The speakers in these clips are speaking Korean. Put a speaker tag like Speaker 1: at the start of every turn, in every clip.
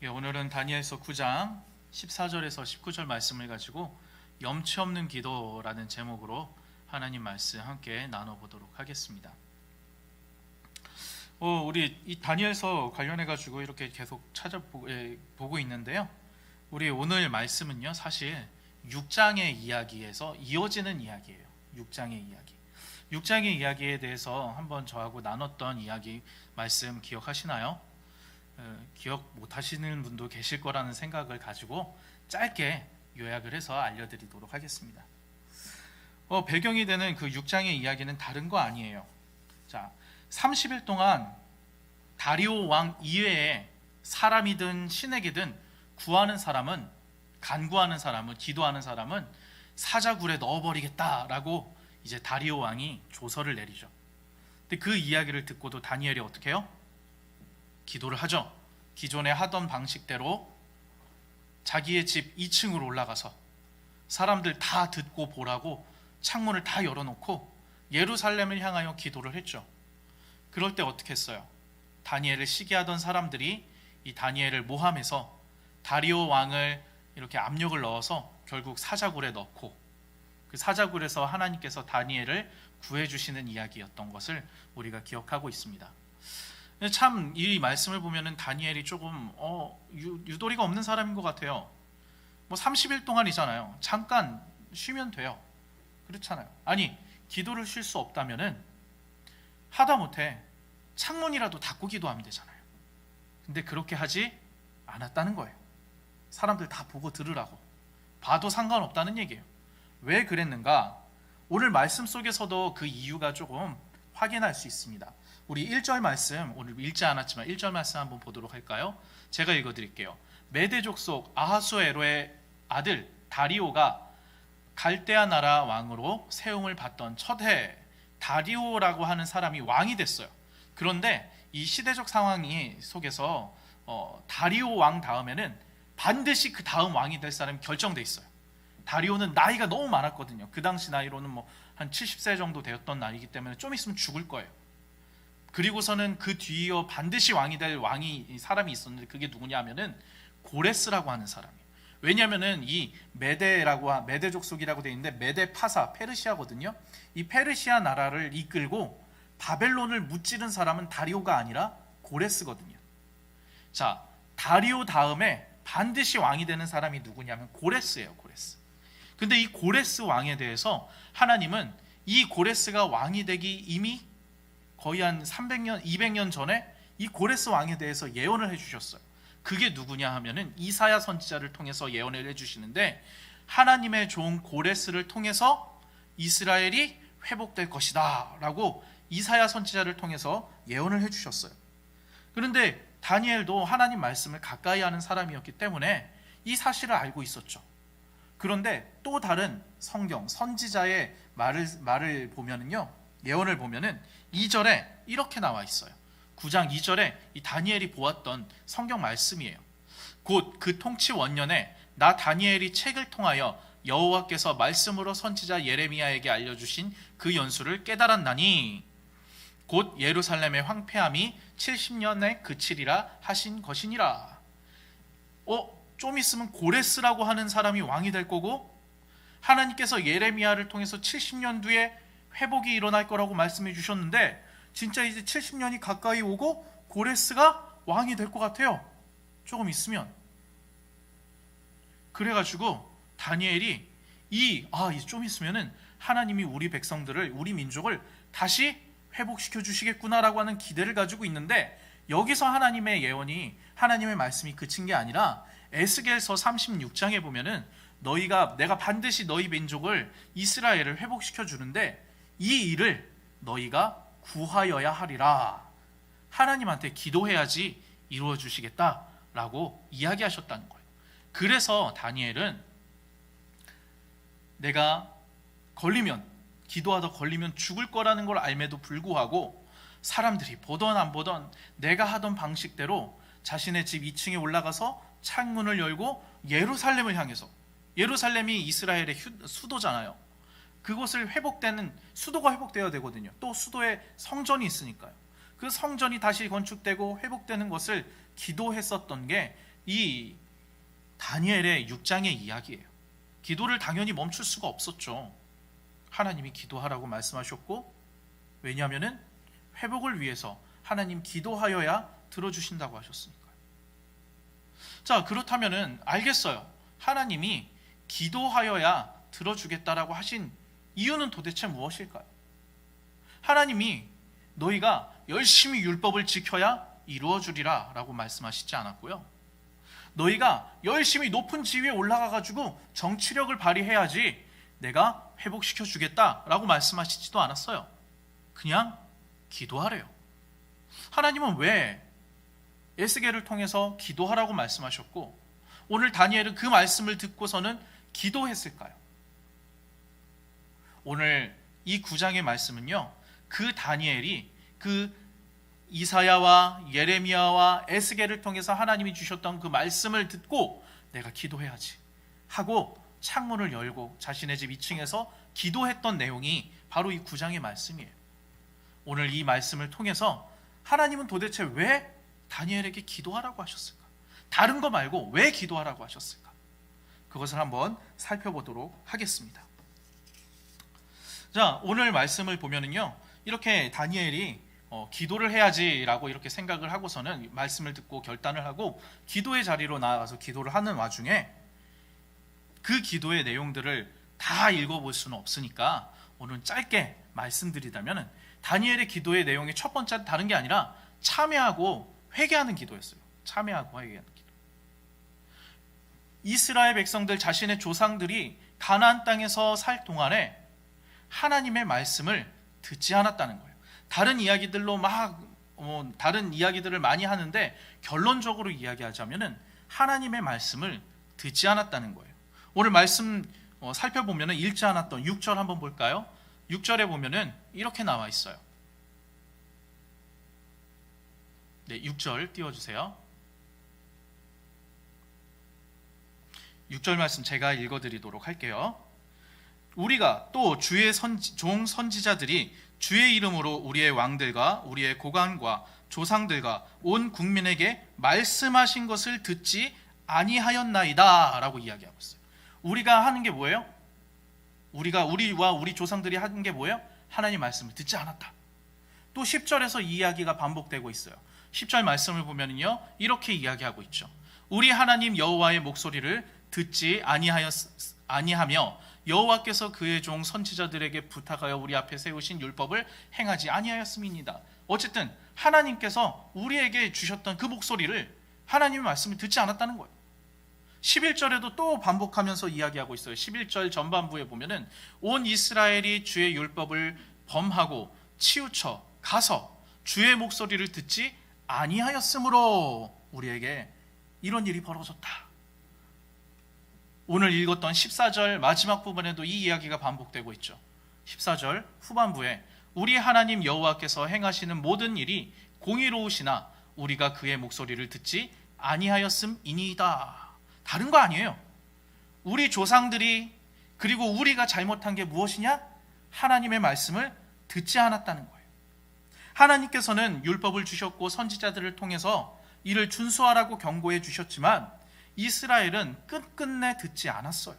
Speaker 1: 오늘은 다니엘서 9장 14절에서 19절 말씀을 가지고 염치 없는 기도라는 제목으로 하나님 말씀 함께 나눠보도록 하겠습니다. 우리 이 다니엘서 관련해 가지고 이렇게 계속 찾아보고 있는데요. 우리 오늘 말씀은요, 사실 6장의 이야기에서 이어지는 이야기예요. 6장의 이야기. 6장의 이야기에 대해서 한번 저하고 나눴던 이야기 말씀 기억하시나요? 기억 못하시는 분도 계실 거라는 생각을 가지고 짧게 요약을 해서 알려드리도록 하겠습니다. 배경이 되는 그 6장의 이야기는 다른 거 아니에요. 자, 30일 동안 다리오 왕 이외에 사람이든 신에게든 구하는 사람은, 간구하는 사람은, 기도하는 사람은 사자굴에 넣어버리겠다라고 이제 다리오 왕이 조서를 내리죠. 근데 그 이야기를 듣고도 다니엘이 어떻게 해요? 기도를 하죠. 기존에 하던 방식대로 자기의 집 2층으로 올라가서 사람들 다 듣고 보라고 창문을 다 열어놓고 예루살렘을 향하여 기도를 했죠. 그럴 때 어떻게 했어요? 다니엘을 시기하던 사람들이 이 다니엘을 모함해서 다리오 왕을 이렇게 압력을 넣어서 결국 사자굴에 넣고, 그 사자굴에서 하나님께서 다니엘을 구해주시는 이야기였던 것을 우리가 기억하고 있습니다. 참 이 말씀을 보면은 다니엘이 조금 유도리가 없는 사람인 것 같아요. 30일 동안이잖아요. 잠깐 쉬면 돼요. 그렇잖아요. 아니, 기도를 쉴 수 없다면은 하다못해 창문이라도 닫고 기도하면 되잖아요. 근데 그렇게 하지 않았다는 거예요. 사람들 다 보고 들으라고. 봐도 상관없다는 얘기예요. 왜 그랬는가? 오늘 말씀 속에서도 그 이유가 조금 확인할 수 있습니다. 우리 1절 말씀, 오늘 읽지 않았지만 1절 말씀 한번 보도록 할까요? 제가 읽어드릴게요. 메대 족속 아하수에로의 아들 다리오가 갈대아 나라 왕으로 세움을 받던 첫해, 다리오라고 하는 사람이 왕이 됐어요. 그런데 이 시대적 상황이 속에서 다리오 왕 다음에는 반드시 그 다음 왕이 될 사람이 결정돼 있어요. 다리오는 나이가 너무 많았거든요. 그 당시 나이로는 한 70세 정도 되었던 나이기 때문에 좀 있으면 죽을 거예요. 그리고서는 그 뒤이어 반드시 왕이 될 사람이 있었는데, 그게 누구냐 하면은 고레스라고 하는 사람이에요. 왜냐하면은 이 메대 족속이라고 되어 있는데, 메대 파사, 페르시아거든요. 이 페르시아 나라를 이끌고 바벨론을 무찌른 사람은 다리오가 아니라 고레스거든요. 자, 다리오 다음에 반드시 왕이 되는 사람이 누구냐면 고레스예요. 고레스. 근데 이 고레스 왕에 대해서 하나님은 이 고레스가 왕이 되기 이미 거의 한 300년, 200년 전에 이 고레스 왕에 대해서 예언을 해주셨어요. 그게 누구냐 하면은 이사야 선지자를 통해서 예언을 해주시는데, 하나님의 종 고레스를 통해서 이스라엘이 회복될 것이다 라고 이사야 선지자를 통해서 예언을 해주셨어요. 그런데 다니엘도 하나님 말씀을 가까이 하는 사람이었기 때문에 이 사실을 알고 있었죠. 그런데 또 다른 성경 선지자의 말을 보면은요, 예언을 보면은 2절에 이렇게 나와 있어요. 9장 2절에 이 다니엘이 보았던 성경 말씀이에요. 곧 그 통치 원년에 나 다니엘이 책을 통하여 여호와께서 말씀으로 선지자 예레미야에게 알려주신 그 연수를 깨달았나니 곧 예루살렘의 황폐함이 70년에 그치리라 하신 것이니라. 좀 있으면 고레스라고 하는 사람이 왕이 될 거고, 하나님께서 예레미야를 통해서 70년 뒤에 회복이 일어날 거라고 말씀해 주셨는데, 진짜 이제 70년이 가까이 오고 고레스가 왕이 될 것 같아요. 조금 있으면. 그래가지고 다니엘이 좀 있으면은 하나님이 우리 백성들을, 우리 민족을 다시 회복시켜 주시겠구나라고 하는 기대를 가지고 있는데, 여기서 하나님의 예언이, 하나님의 말씀이 그친 게 아니라 에스겔서 36장에 보면은 내가 반드시 너희 민족을, 이스라엘을 회복시켜 주는데 이 일을 너희가 구하여야 하리라. 하나님한테 기도해야지 이루어 주시겠다라고 이야기하셨다는 거예요. 그래서 다니엘은 내가 기도하다 걸리면 죽을 거라는 걸 알매도 불구하고, 사람들이 보던 안 보던 내가 하던 방식대로 자신의 집 2층에 올라가서 창문을 열고 예루살렘을 향해서, 예루살렘이 이스라엘의 수도잖아요. 그곳을 수도가 회복되어야 되거든요. 또 수도에 성전이 있으니까요. 그 성전이 다시 건축되고 회복되는 것을 기도했었던 게 이 다니엘의 6장의 이야기예요. 기도를 당연히 멈출 수가 없었죠. 하나님이 기도하라고 말씀하셨고, 왜냐하면 회복을 위해서 하나님 기도하여야 들어주신다고 하셨으니까요. 자, 그렇다면 알겠어요. 하나님이 기도하여야 들어주겠다라고 하신 이유는 도대체 무엇일까요? 하나님이 너희가 열심히 율법을 지켜야 이루어주리라 라고 말씀하시지 않았고요. 너희가 열심히 높은 지위에 올라가가지고 정치력을 발휘해야지 내가 회복시켜 주겠다라고 말씀하시지도 않았어요. 그냥 기도하래요. 하나님은 왜 에스겔을 통해서 기도하라고 말씀하셨고, 오늘 다니엘은 그 말씀을 듣고서는 기도했을까요? 오늘 이 9장의 말씀은요, 그 다니엘이 그 이사야와 예레미야와 에스겔을 통해서 하나님이 주셨던 그 말씀을 듣고 내가 기도해야지 하고 창문을 열고 자신의 집 2층에서 기도했던 내용이 바로 이 9장의 말씀이에요. 오늘 이 말씀을 통해서 하나님은 도대체 왜 다니엘에게 기도하라고 하셨을까? 다른 거 말고 왜 기도하라고 하셨을까? 그것을 한번 살펴보도록 하겠습니다. 자, 오늘 말씀을 보면은요, 이렇게 다니엘이 기도를 해야지라고 이렇게 생각을 하고서는 말씀을 듣고 결단을 하고 기도의 자리로 나아가서 기도를 하는 와중에 그 기도의 내용들을 다 읽어볼 수는 없으니까 오늘 짧게 말씀드리자면, 다니엘의 기도의 내용이 첫 번째는 다른 게 아니라 참회하고 회개하는 기도였어요. 참회하고 회개하는 기도. 이스라엘 백성들 자신의 조상들이 가나안 땅에서 살 동안에 하나님의 말씀을 듣지 않았다는 거예요. 다른 이야기들로 다른 이야기들을 많이 하는데 결론적으로 이야기하자면은 하나님의 말씀을 듣지 않았다는 거예요. 오늘 말씀 살펴보면은 읽지 않았던 6절 한번 볼까요? 6절에 보면은 이렇게 나와 있어요. 네, 6절 띄워주세요. 6절 말씀 제가 읽어드리도록 할게요. 우리가 또 주의 종 선지자들이 주의 이름으로 우리의 왕들과 우리의 고관과 조상들과 온 국민에게 말씀하신 것을 듣지 아니하였나이다 라고 이야기하고 있어요. 우리가 하는 게 뭐예요? 우리와 우리 조상들이 하는 게 뭐예요? 하나님 말씀을 듣지 않았다. 또 10절에서 이 이야기가 반복되고 있어요. 10절 말씀을 보면요, 이렇게 이야기하고 있죠. 우리 하나님 여호와의 목소리를 듣지 아니하며 여호와께서 그의 종 선지자들에게 부탁하여 우리 앞에 세우신 율법을 행하지 아니하였음이니이다. 어쨌든 하나님께서 우리에게 주셨던 그 목소리를, 하나님의 말씀을 듣지 않았다는 거예요. 11절에도 또 반복하면서 이야기하고 있어요. 11절 전반부에 보면은 온 이스라엘이 주의 율법을 범하고 치우쳐 가서 주의 목소리를 듣지 아니하였으므로 우리에게 이런 일이 벌어졌다. 오늘 읽었던 14절 마지막 부분에도 이 이야기가 반복되고 있죠. 14절 후반부에 우리 하나님 여호와께서 행하시는 모든 일이 공의로우시나 우리가 그의 목소리를 듣지 아니하였음이니이다. 다른 거 아니에요. 우리 조상들이, 그리고 우리가 잘못한 게 무엇이냐? 하나님의 말씀을 듣지 않았다는 거예요. 하나님께서는 율법을 주셨고 선지자들을 통해서 이를 준수하라고 경고해 주셨지만 이스라엘은 끝끝내 듣지 않았어요.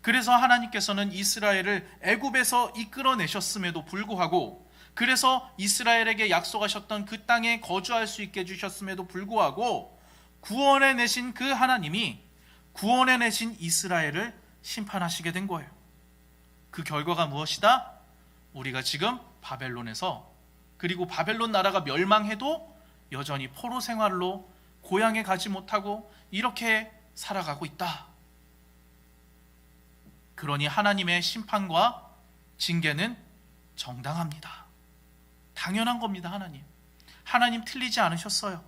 Speaker 1: 그래서 하나님께서는 이스라엘을 애굽에서 이끌어내셨음에도 불구하고, 그래서 이스라엘에게 약속하셨던 그 땅에 거주할 수 있게 해주셨음에도 불구하고 구원해 내신 그 하나님이 구원해 내신 이스라엘을 심판하시게 된 거예요. 그 결과가 무엇이다? 우리가 지금 바벨론에서, 그리고 바벨론 나라가 멸망해도 여전히 포로 생활로 고향에 가지 못하고 이렇게 살아가고 있다. 그러니 하나님의 심판과 징계는 정당합니다. 당연한 겁니다. 하나님 틀리지 않으셨어요.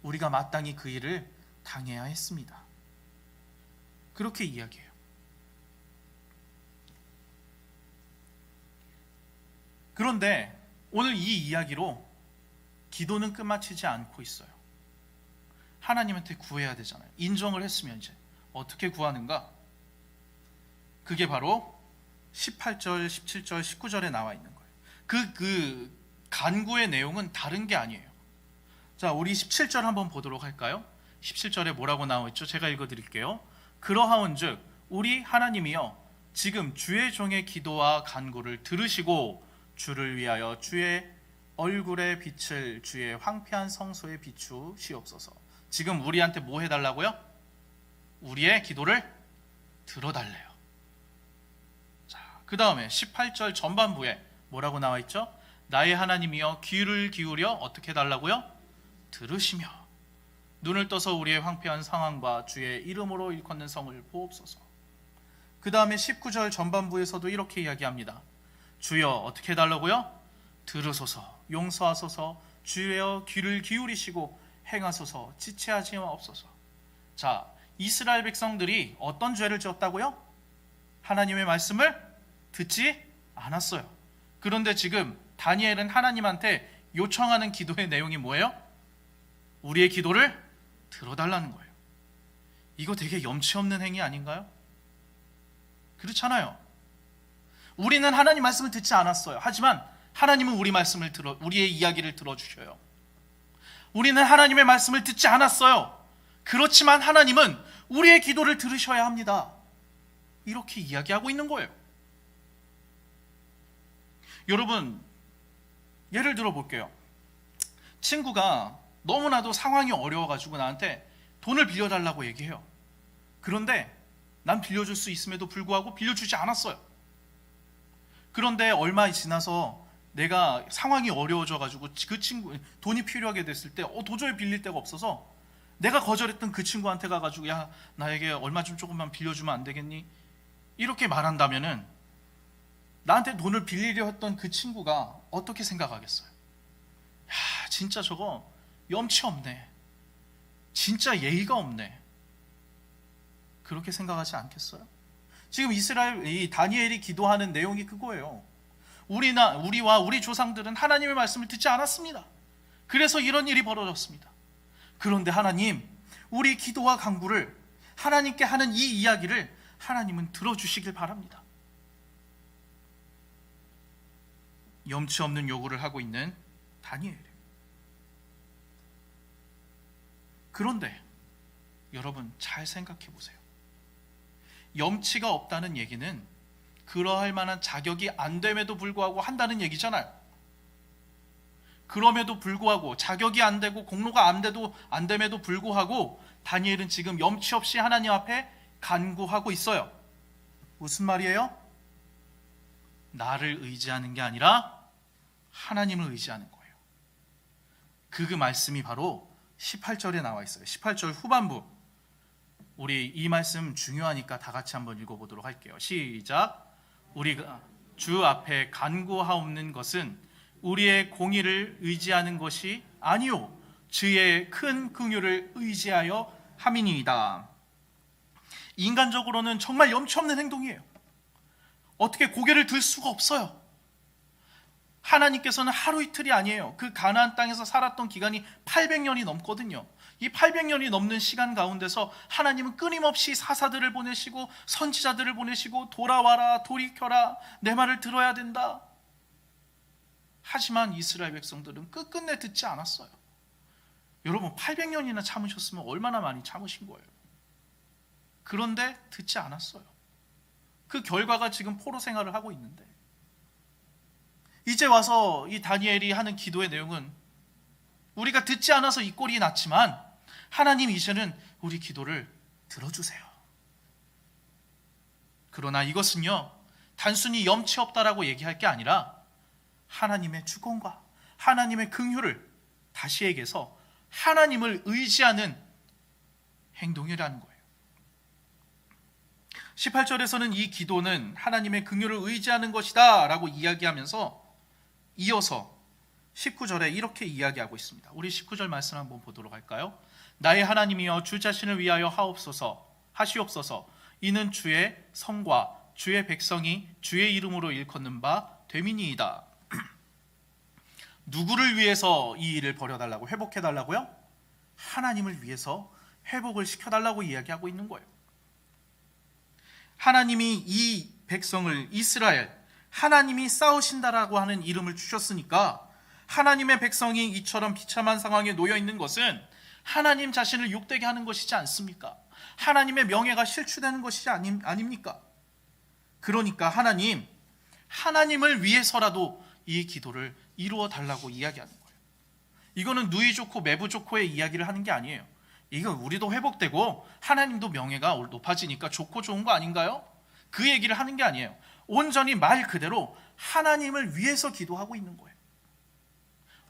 Speaker 1: 우리가 마땅히 그 일을 당해야 했습니다. 그렇게 이야기해요. 그런데 오늘 이 이야기로 기도는 끝마치지 않고 있어요. 하나님한테 구해야 되잖아요. 인정을 했으면 이제 어떻게 구하는가? 그게 바로 18절, 17절, 19절에 나와 있는 거예요. 그 간구의 내용은 다른 게 아니에요. 자, 우리 17절 한번 보도록 할까요? 17절에 뭐라고 나와 있죠? 제가 읽어드릴게요. 그러하온즉 우리 하나님이여 지금 주의 종의 기도와 간구를 들으시고 주를 위하여 주의 얼굴의 빛을 주의 황폐한 성소에 비추시옵소서. 지금 우리한테 뭐 해달라고요? 우리의 기도를 들어달래요. 자, 그 다음에 18절 전반부에 뭐라고 나와 있죠? 나의 하나님이여 귀를 기울여 어떻게 해달라고요? 들으시며 눈을 떠서 우리의 황폐한 상황과 주의 이름으로 일컫는 성을 보옵소서. 그 다음에 19절 전반부에서도 이렇게 이야기합니다. 주여 어떻게 해달라고요? 들으소서 용서하소서 주여 귀를 기울이시고 행하소서 지체하지 마옵소서. 자, 이스라엘 백성들이 어떤 죄를 지었다고요? 하나님의 말씀을 듣지 않았어요. 그런데 지금 다니엘은 하나님한테 요청하는 기도의 내용이 뭐예요? 우리의 기도를 들어달라는 거예요. 이거 되게 염치 없는 행위 아닌가요? 그렇잖아요. 우리는 하나님 말씀을 듣지 않았어요. 하지만 하나님은 우리의 이야기를 들어주셔요. 우리는 하나님의 말씀을 듣지 않았어요. 그렇지만 하나님은 우리의 기도를 들으셔야 합니다. 이렇게 이야기하고 있는 거예요. 여러분, 예를 들어 볼게요. 친구가 너무나도 상황이 어려워가지고 나한테 돈을 빌려달라고 얘기해요. 그런데 난 빌려줄 수 있음에도 불구하고 빌려주지 않았어요. 그런데 얼마 지나서 내가 상황이 어려워져가지고 그 친구 돈이 필요하게 됐을 때 도저히 빌릴 데가 없어서 내가 거절했던 그 친구한테 가가지고 야, 나에게 얼마 좀 조금만 빌려주면 안 되겠니? 이렇게 말한다면은 나한테 돈을 빌리려 했던 그 친구가 어떻게 생각하겠어요? 야, 진짜 저거 염치 없네. 진짜 예의가 없네. 그렇게 생각하지 않겠어요? 지금 이 다니엘이 기도하는 내용이 그거예요. 우리와 우리 조상들은 하나님의 말씀을 듣지 않았습니다. 그래서 이런 일이 벌어졌습니다. 그런데 하나님, 우리 기도와 간구를 하나님께 하는 이 이야기를 하나님은 들어주시길 바랍니다. 염치 없는 요구를 하고 있는 다니엘. 그런데 여러분 잘 생각해 보세요. 염치가 없다는 얘기는 그러할 만한 자격이 안 됨에도 불구하고 한다는 얘기잖아요. 그럼에도 불구하고 자격이 안 되고 공로가 안 됨에도 불구하고 다니엘은 지금 염치 없이 하나님 앞에 간구하고 있어요. 무슨 말이에요? 나를 의지하는 게 아니라 하나님을 의지하는 거예요. 그 말씀이 바로 18절에 나와 있어요. 18절 후반부. 우리 이 말씀 중요하니까 다 같이 한번 읽어보도록 할게요. 시작. 우리가 주 앞에 간구하옵는 것은 우리의 공의를 의지하는 것이 아니요 주의 큰 긍휼을 의지하여 함이니이다. 인간적으로는 정말 염치 없는 행동이에요. 어떻게 고개를 들 수가 없어요. 하나님께서는 하루 이틀이 아니에요. 그 가나안 땅에서 살았던 기간이 800년이 넘거든요. 이 800년이 넘는 시간 가운데서 하나님은 끊임없이 사사들을 보내시고 선지자들을 보내시고 돌아와라, 돌이켜라, 내 말을 들어야 된다. 하지만 이스라엘 백성들은 끝끝내 듣지 않았어요. 여러분 800년이나 참으셨으면 얼마나 많이 참으신 거예요. 그런데 듣지 않았어요. 그 결과가 지금 포로 생활을 하고 있는데, 이제 와서 이 다니엘이 하는 기도의 내용은 우리가 듣지 않아서 이 꼴이 났지만 하나님 이제는 우리 기도를 들어주세요. 그러나 이것은요 단순히 염치 없다라고 얘기할 게 아니라 하나님의 주권과 하나님의 긍휼을, 다시 얘기해서 하나님을 의지하는 행동이라는 거예요. 18절에서는 이 기도는 하나님의 긍휼을 의지하는 것이다 라고 이야기하면서 이어서 19절에 이렇게 이야기하고 있습니다. 우리 19절 말씀 한번 보도록 할까요? 나의 하나님이여 주 자신을 위하여 하시옵소서. 이는 주의 성과 주의 백성이 주의 이름으로 일컫는 바 됨이니이다. 누구를 위해서 이 일을 벌여달라고, 회복해달라고요? 하나님을 위해서 회복을 시켜달라고 이야기하고 있는 거예요. 하나님이 이 백성을, 이스라엘, 하나님이 싸우신다라고 하는 이름을 주셨으니까 하나님의 백성이 이처럼 비참한 상황에 놓여 있는 것은 하나님 자신을 욕되게 하는 것이지 않습니까? 하나님의 명예가 실추되는 것이지 아닙니까? 그러니까 하나님을 위해서라도 이 기도를 이루어 달라고 이야기하는 거예요. 이거는 누이 좋고 매부 좋고의 이야기를 하는 게 아니에요. 이거 우리도 회복되고 하나님도 명예가 높아지니까 좋고 좋은 거 아닌가요? 그 얘기를 하는 게 아니에요. 온전히 말 그대로 하나님을 위해서 기도하고 있는 거예요.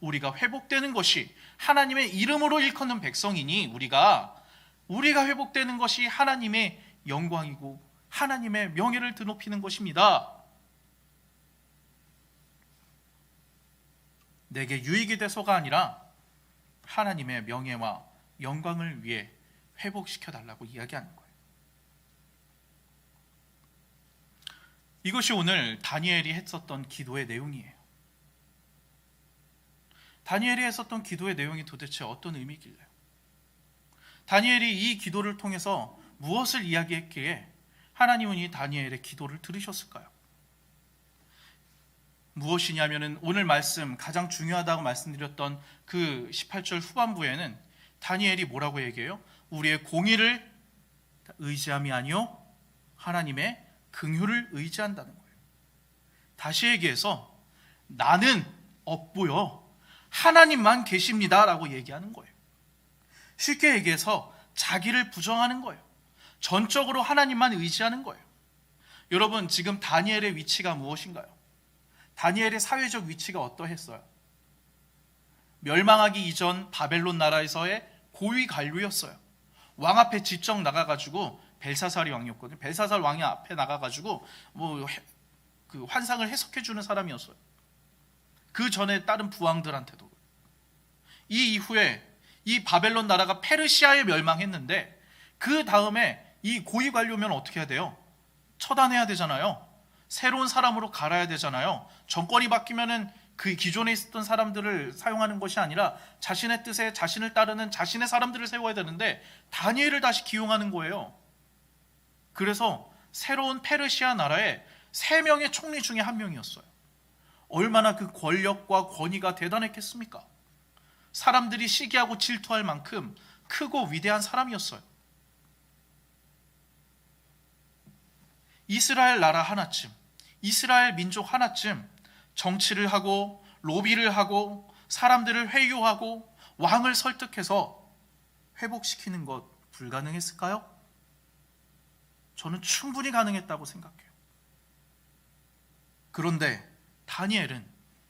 Speaker 1: 우리가 회복되는 것이 하나님의 이름으로 일컫는 백성이니 우리가 회복되는 것이 하나님의 영광이고 하나님의 명예를 드높이는 것입니다. 내게 유익이 돼서가 아니라 하나님의 명예와 영광을 위해 회복시켜 달라고 이야기하는 거예요. 이것이 오늘 다니엘이 했었던 기도의 내용이에요. 다니엘이 했었던 기도의 내용이 도대체 어떤 의미길래요? 다니엘이 이 기도를 통해서 무엇을 이야기했기에 하나님은 이 다니엘의 기도를 들으셨을까요? 무엇이냐면은 오늘 말씀 가장 중요하다고 말씀드렸던 그 18절 후반부에는 다니엘이 뭐라고 얘기해요? 우리의 공의를 의지함이 아니요 하나님의 긍휼을 의지한다는 거예요. 다시 얘기해서 나는 없고요 하나님만 계십니다라고 얘기하는 거예요. 쉽게 얘기해서 자기를 부정하는 거예요. 전적으로 하나님만 의지하는 거예요. 여러분, 지금 다니엘의 위치가 무엇인가요? 다니엘의 사회적 위치가 어떠했어요? 멸망하기 이전 바벨론 나라에서의 고위 관료였어요. 왕 앞에 직접 나가가지고 벨사살이 왕이었거든요. 벨사살 왕이 앞에 나가가지고 그 환상을 해석해 주는 사람이었어요. 그 전에 다른 부왕들한테도. 이 이후에 이 바벨론 나라가 페르시아에 멸망했는데 그 다음에 이 고위 관료면 어떻게 해야 돼요? 처단해야 되잖아요. 새로운 사람으로 갈아야 되잖아요. 정권이 바뀌면은 그 기존에 있었던 사람들을 사용하는 것이 아니라 자신의 뜻에 자신을 따르는 자신의 사람들을 세워야 되는데 다니엘을 다시 기용하는 거예요. 그래서 새로운 페르시아 나라의 3명의 총리 중에 1명이었어요. 얼마나 그 권력과 권위가 대단했겠습니까? 사람들이 시기하고 질투할 만큼 크고 위대한 사람이었어요. 이스라엘 나라 하나쯤, 이스라엘 민족 하나쯤 정치를 하고 로비를 하고 사람들을 회유하고 왕을 설득해서 회복시키는 것 불가능했을까요? 저는 충분히 가능했다고 생각해요. 그런데 다니엘은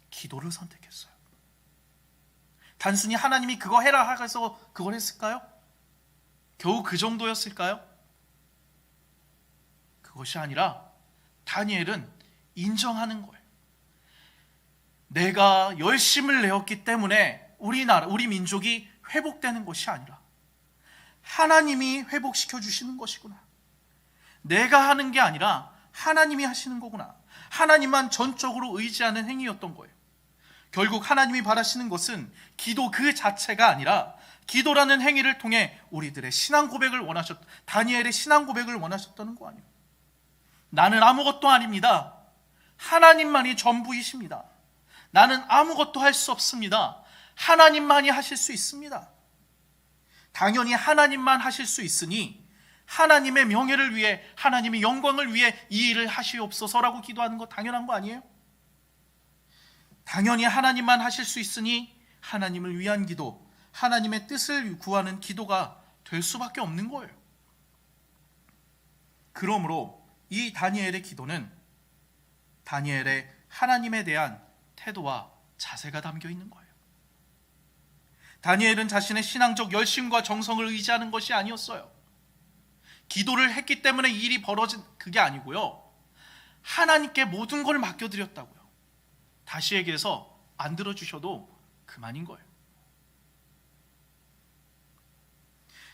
Speaker 1: 기도를 선택했어요. 단순히 하나님이 그거 해라 해서 그걸 했을까요? 겨우 그 정도였을까요? 그것이 아니라 다니엘은 인정하는 거예요. 내가 열심을 내었기 때문에 우리 민족이 회복되는 것이 아니라 하나님이 회복시켜 주시는 것이구나. 내가 하는 게 아니라 하나님이 하시는 거구나. 하나님만 전적으로 의지하는 행위였던 거예요. 결국 하나님이 바라시는 것은 기도 그 자체가 아니라 기도라는 행위를 통해 우리들의 신앙 고백을 다니엘의 신앙 고백을 원하셨다는 거 아니에요. 나는 아무것도 아닙니다. 하나님만이 전부이십니다. 나는 아무것도 할 수 없습니다. 하나님만이 하실 수 있습니다. 당연히 하나님만 하실 수 있으니 하나님의 명예를 위해 하나님의 영광을 위해 이 일을 하시옵소서라고 기도하는 거 당연한 거 아니에요? 당연히 하나님만 하실 수 있으니 하나님을 위한 기도, 하나님의 뜻을 구하는 기도가 될 수밖에 없는 거예요. 그러므로 이 다니엘의 기도는 다니엘의 하나님에 대한 태도와 자세가 담겨 있는 거예요. 다니엘은 자신의 신앙적 열심과 정성을 의지하는 것이 아니었어요. 기도를 했기 때문에 이 일이 벌어진 그게 아니고요. 하나님께 모든 걸 맡겨드렸다고요. 다시 얘기해서 안 들어주셔도 그만인 거예요.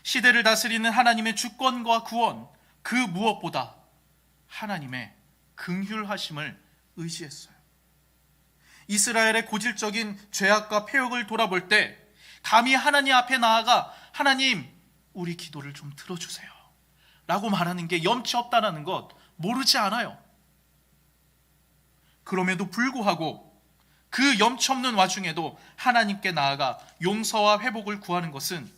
Speaker 1: 시대를 다스리는 하나님의 주권과 구원, 그 무엇보다 하나님의 긍휼하심을 의지했어요. 이스라엘의 고질적인 죄악과 폐역을 돌아볼 때 감히 하나님 앞에 나아가 하나님 우리 기도를 좀 들어주세요 라고 말하는 게 염치 없다는 것 모르지 않아요. 그럼에도 불구하고 그 염치 없는 와중에도 하나님께 나아가 용서와 회복을 구하는 것은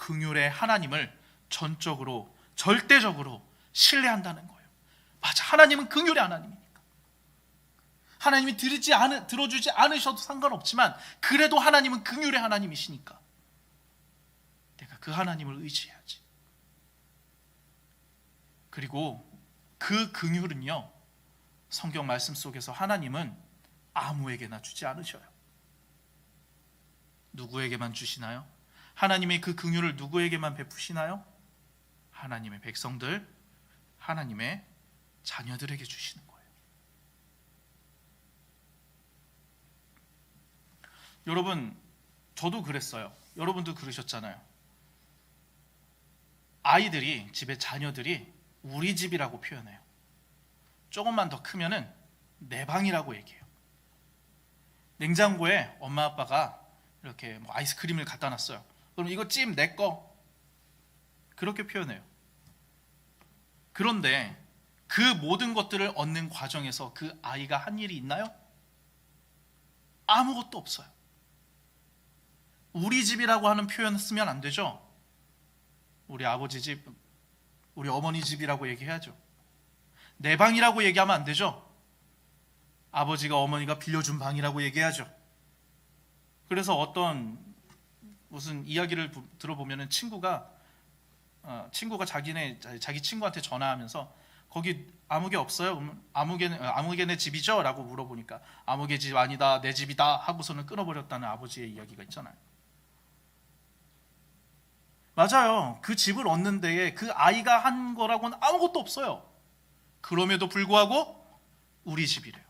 Speaker 1: 긍휼의 하나님을 전적으로 절대적으로 신뢰한다는 거예요. 맞아, 하나님은 긍휼의 하나님이니까. 하나님이 들어주지 않으셔도 상관없지만 그래도 하나님은 긍휼의 하나님이시니까 내가 그 하나님을 의지해야지. 그리고 그 긍휼은요, 성경 말씀 속에서 하나님은 아무에게나 주지 않으셔요. 누구에게만 주시나요? 하나님의 그 긍휼을 누구에게만 베푸시나요? 하나님의 백성들, 하나님의 자녀들에게 주시는 거예요. 여러분, 저도 그랬어요. 여러분도 그러셨잖아요. 아이들이, 집에 자녀들이 우리 집이라고 표현해요. 조금만 더 크면은 내 방이라고 얘기해요. 냉장고에 엄마 아빠가 이렇게 뭐 아이스크림을 갖다 놨어요. 그럼 이거 찜 내 거, 그렇게 표현해요. 그런데 그 모든 것들을 얻는 과정에서 그 아이가 한 일이 있나요? 아무것도 없어요. 우리 집이라고 하는 표현 쓰면 안 되죠. 우리 아버지 집, 우리 어머니 집이라고 얘기해야죠. 내 방이라고 얘기하면 안 되죠. 아버지가 어머니가 빌려준 방이라고 얘기해야죠. 그래서 어떤 무슨 이야기를 들어보면은 친구가 자기 친구한테 전화하면서 거기 아무개 없어요? 그러면 아무개네 집이죠? 라고 물어보니까 아무개 집 아니다, 내 집이다 하고서는 끊어버렸다는 아버지의 이야기가 있잖아요. 맞아요. 그 집을 얻는 데에 그 아이가 한 거라고는 아무것도 없어요. 그럼에도 불구하고 우리 집이래요.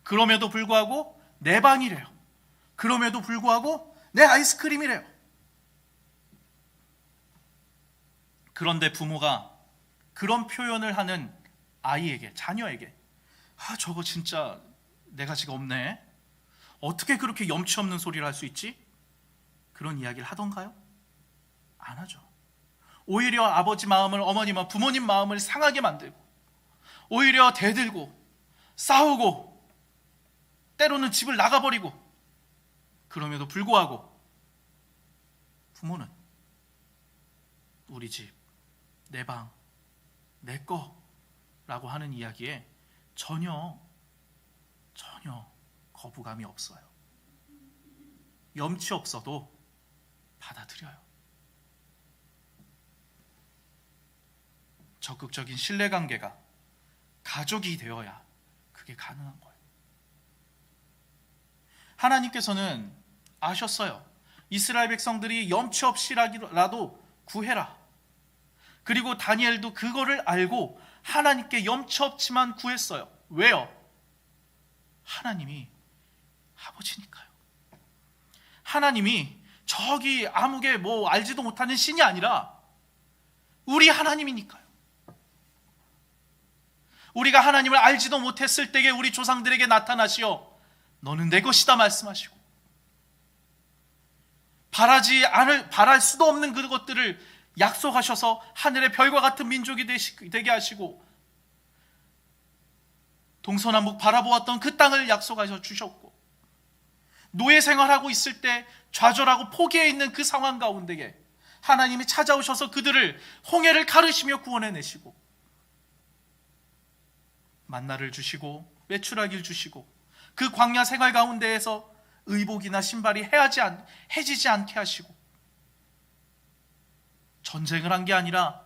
Speaker 1: 그럼에도 불구하고 내 방이래요. 그럼에도 불구하고 내 아이스크림이래요. 그런데 부모가 그런 표현을 하는 아이에게, 자녀에게 저거 진짜 내 가지가 없네, 어떻게 그렇게 염치 없는 소리를 할 수 있지? 그런 이야기를 하던가요? 안 하죠. 오히려 아버지 마음을, 어머니 마음, 부모님 마음을 상하게 만들고 오히려 대들고 싸우고 때로는 집을 나가버리고, 그럼에도 불구하고 부모는 우리 집, 내 방, 내 거라고 하는 이야기에 전혀 거부감이 없어요. 염치 없어도 받아들여요. 적극적인 신뢰관계가 가족이 되어야 그게 가능한 거예요. 하나님께서는 아셨어요. 이스라엘 백성들이 염치 없이라도 구해라. 그리고 다니엘도 그거를 알고 하나님께 염치 없지만 구했어요. 왜요? 하나님이 아버지니까요. 하나님이 저기 아무개 뭐 알지도 못하는 신이 아니라 우리 하나님이니까요. 우리가 하나님을 알지도 못했을 때에 우리 조상들에게 나타나시어 너는 내 것이다 말씀하시고, 바랄 수도 없는 그것들을 약속하셔서 하늘의 별과 같은 민족이 되게 하시고, 동서남북 바라보았던 그 땅을 약속하셔 주셨고, 노예 생활하고 있을 때 좌절하고 포기해 있는 그 상황 가운데에 하나님이 찾아오셔서 그들을 홍해를 가르시며 구원해내시고, 만나를 주시고 메추라기를 주시고, 그 광야 생활 가운데에서 의복이나 신발이 해지지 않게 하시고, 전쟁을 한 게 아니라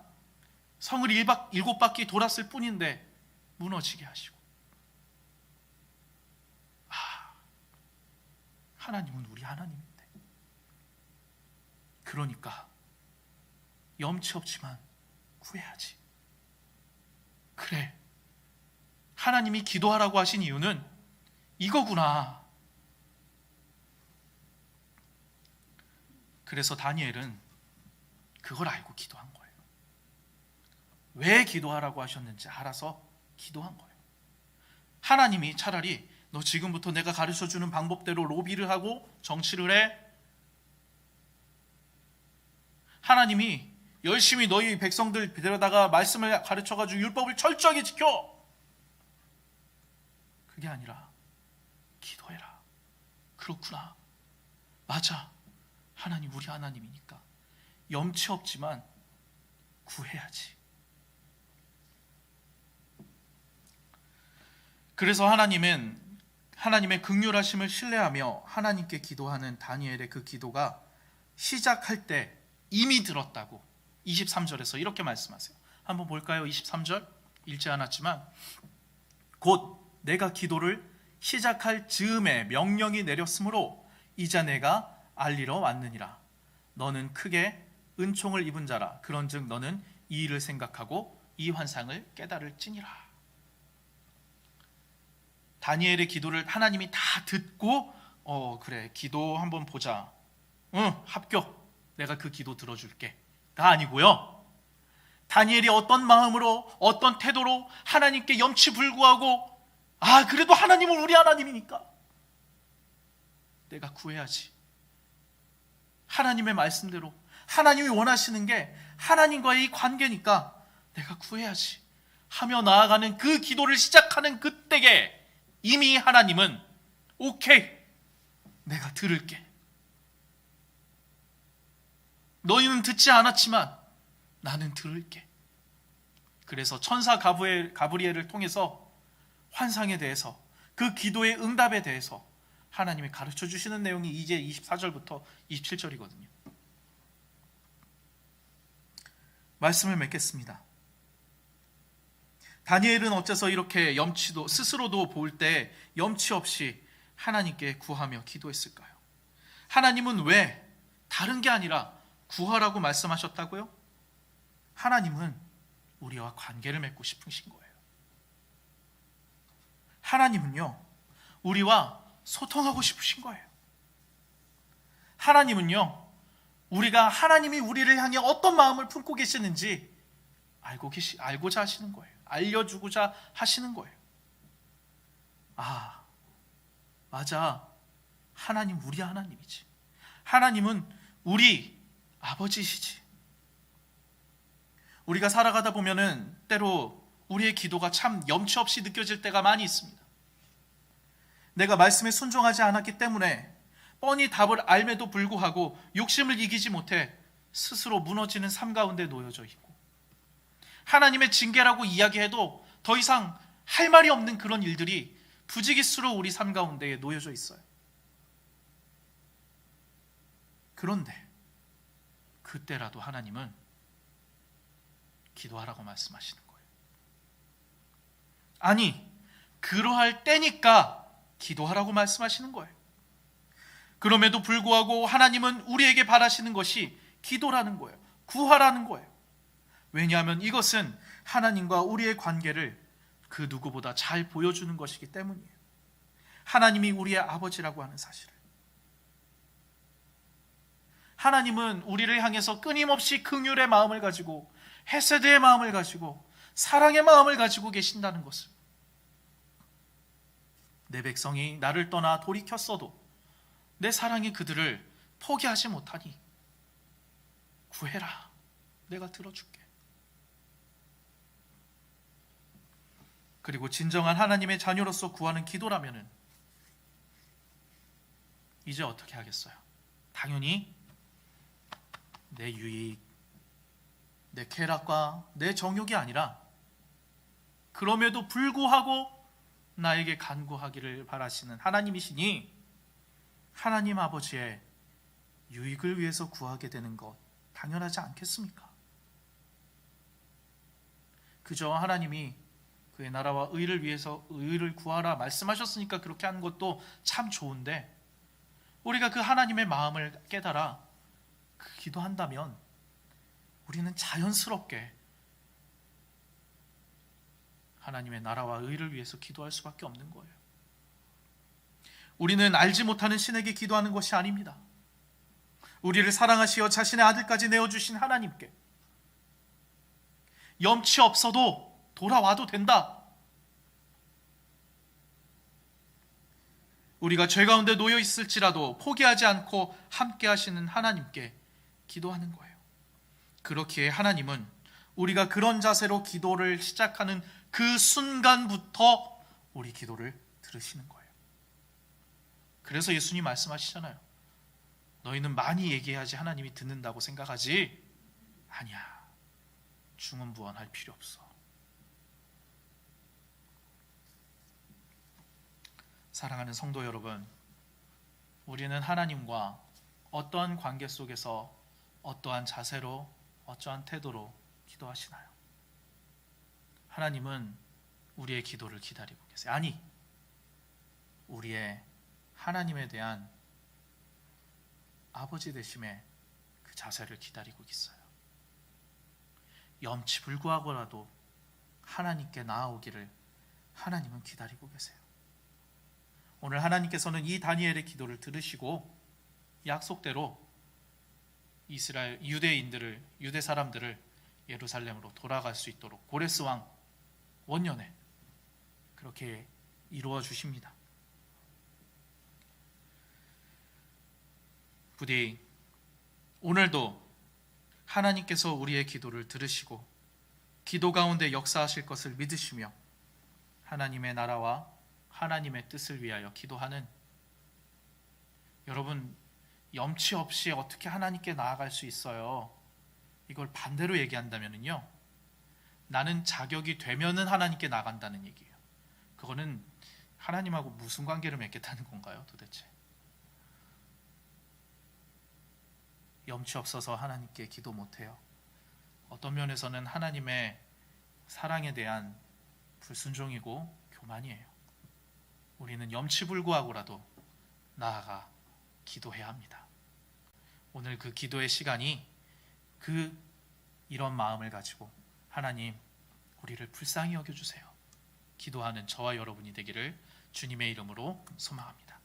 Speaker 1: 성을 7바퀴 돌았을 뿐인데 무너지게 하시고, 하나님은 우리 하나님인데, 그러니까 염치 없지만 구해야지. 그래, 하나님이 기도하라고 하신 이유는 이거구나. 그래서 다니엘은 그걸 알고 기도한 거예요. 왜 기도하라고 하셨는지 알아서 기도한 거예요. 하나님이 차라리 너 지금부터 내가 가르쳐주는 방법대로 로비를 하고 정치를 해, 하나님이 열심히 너희 백성들 데려다가 말씀을 가르쳐가지고 율법을 철저하게 지켜, 그게 아니라 기도해라. 그렇구나, 맞아, 하나님 우리 하나님이니까 염치 없지만 구해야지. 그래서 하나님의 긍휼하심을 신뢰하며 하나님께 기도하는 다니엘의 그 기도가 시작할 때 이미 들었다고 23절에서 이렇게 말씀하세요. 한번 볼까요? 23절 읽지 않았지만 곧 내가 기도를 시작할 즈음에 명령이 내렸으므로 이제 내가 알리러 왔느니라. 너는 크게 은총을 입은 자라. 그런즉 너는 이 일을 생각하고 이 환상을 깨달을지니라. 다니엘의 기도를 하나님이 다 듣고 그래 기도 한번 보자. 응, 합격. 내가 그 기도 들어줄게 가 아니고요. 다니엘이 어떤 마음으로 어떤 태도로 하나님께 염치불구하고 그래도 하나님은 우리 하나님이니까 내가 구해야지. 하나님의 말씀대로 하나님이 원하시는 게 하나님과의 관계니까 내가 구해야지 하며 나아가는 그 기도를 시작하는 그때에 이미 하나님은 오케이, 내가 들을게. 너희는 듣지 않았지만 나는 들을게. 그래서 천사 가브리엘을 통해서 환상에 대해서 그 기도의 응답에 대해서 하나님이 가르쳐 주시는 내용이 이제 24절부터 27절이거든요. 말씀을 맺겠습니다. 다니엘은 어째서 이렇게 염치도 스스로도 볼 때 염치 없이 하나님께 구하며 기도했을까요? 하나님은 왜 다른 게 아니라 구하라고 말씀하셨다고요? 하나님은 우리와 관계를 맺고 싶으신 거예요. 하나님은요, 우리와 소통하고 싶으신 거예요. 하나님은요, 우리가 하나님이 우리를 향해 어떤 마음을 품고 계시는지 알고자 하시는 거예요. 알려주고자 하시는 거예요. 맞아. 하나님 우리 하나님이지. 하나님은 우리 아버지시지. 우리가 살아가다 보면은 때로 우리의 기도가 참 염치 없이 느껴질 때가 많이 있습니다. 내가 말씀에 순종하지 않았기 때문에 뻔히 답을 알매도 불구하고 욕심을 이기지 못해 스스로 무너지는 삶 가운데 놓여져 있고, 하나님의 징계라고 이야기해도 더 이상 할 말이 없는 그런 일들이 부지기수로 우리 삶 가운데에 놓여져 있어요. 그런데 그때라도 하나님은 기도하라고 말씀하시는 거예요. 아니, 그러할 때니까 기도하라고 말씀하시는 거예요. 그럼에도 불구하고 하나님은 우리에게 바라시는 것이 기도라는 거예요. 구하라는 거예요. 왜냐하면 이것은 하나님과 우리의 관계를 그 누구보다 잘 보여주는 것이기 때문이에요. 하나님이 우리의 아버지라고 하는 사실을. 하나님은 우리를 향해서 끊임없이 긍휼의 마음을 가지고 헤세드의 마음을 가지고 사랑의 마음을 가지고 계신다는 것을, 내 백성이 나를 떠나 돌이켰어도 내 사랑이 그들을 포기하지 못하니 구해라, 내가 들어줄게. 그리고 진정한 하나님의 자녀로서 구하는 기도라면은 이제 어떻게 하겠어요? 당연히 내 유익, 내 쾌락과 내 정욕이 아니라 그럼에도 불구하고 나에게 간구하기를 바라시는 하나님이시니 하나님 아버지의 유익을 위해서 구하게 되는 것 당연하지 않겠습니까? 그저 하나님이 그의 나라와 의를 위해서 의를 구하라 말씀하셨으니까 그렇게 하는 것도 참 좋은데, 우리가 그 하나님의 마음을 깨달아 기도한다면 우리는 자연스럽게 하나님의 나라와 의를 위해서 기도할 수밖에 없는 거예요. 우리는 알지 못하는 신에게 기도하는 것이 아닙니다. 우리를 사랑하시어 자신의 아들까지 내어주신 하나님께 염치 없어도 돌아와도 된다. 우리가 죄 가운데 놓여 있을지라도 포기하지 않고 함께 하시는 하나님께 기도하는 거예요. 그렇기에 하나님은 우리가 그런 자세로 기도를 시작하는 그 순간부터 우리 기도를 들으시는 거예요. 그래서 예수님 말씀하시잖아요. 너희는 많이 얘기해야지 하나님이 듣는다고 생각하지? 아니야. 중언부언할 필요 없어. 사랑하는 성도 여러분, 우리는 하나님과 어떠한 관계 속에서 어떠한 자세로, 어떠한 태도로 기도하시나요? 하나님은 우리의 기도를 기다리고 계세요. 아니, 우리의 하나님에 대한 아버지 되심의 그 자세를 기다리고 있어요. 염치불구하고라도 하나님께 나아오기를 하나님은 기다리고 계세요. 오늘 하나님께서는 이 다니엘의 기도를 들으시고 약속대로 이스라엘 유대 사람들을 예루살렘으로 돌아갈 수 있도록 고레스 왕 원년에 그렇게 이루어 주십니다. 부디 오늘도 하나님께서 우리의 기도를 들으시고 기도 가운데 역사하실 것을 믿으시며 하나님의 나라와 하나님의 뜻을 위하여 기도하는 여러분, 염치 없이 어떻게 하나님께 나아갈 수 있어요? 이걸 반대로 얘기한다면요, 나는 자격이 되면은 하나님께 나간다는 얘기예요. 그거는 하나님하고 무슨 관계를 맺겠다는 건가요, 도대체? 염치 없어서 하나님께 기도 못해요. 어떤 면에서는 하나님의 사랑에 대한 불순종이고 교만이에요. 우리는 염치불구하고라도 나아가 기도해야 합니다. 오늘 그 기도의 시간이 이런 마음을 가지고 하나님, 우리를 불쌍히 여겨주세요. 기도하는 저와 여러분이 되기를 주님의 이름으로 소망합니다.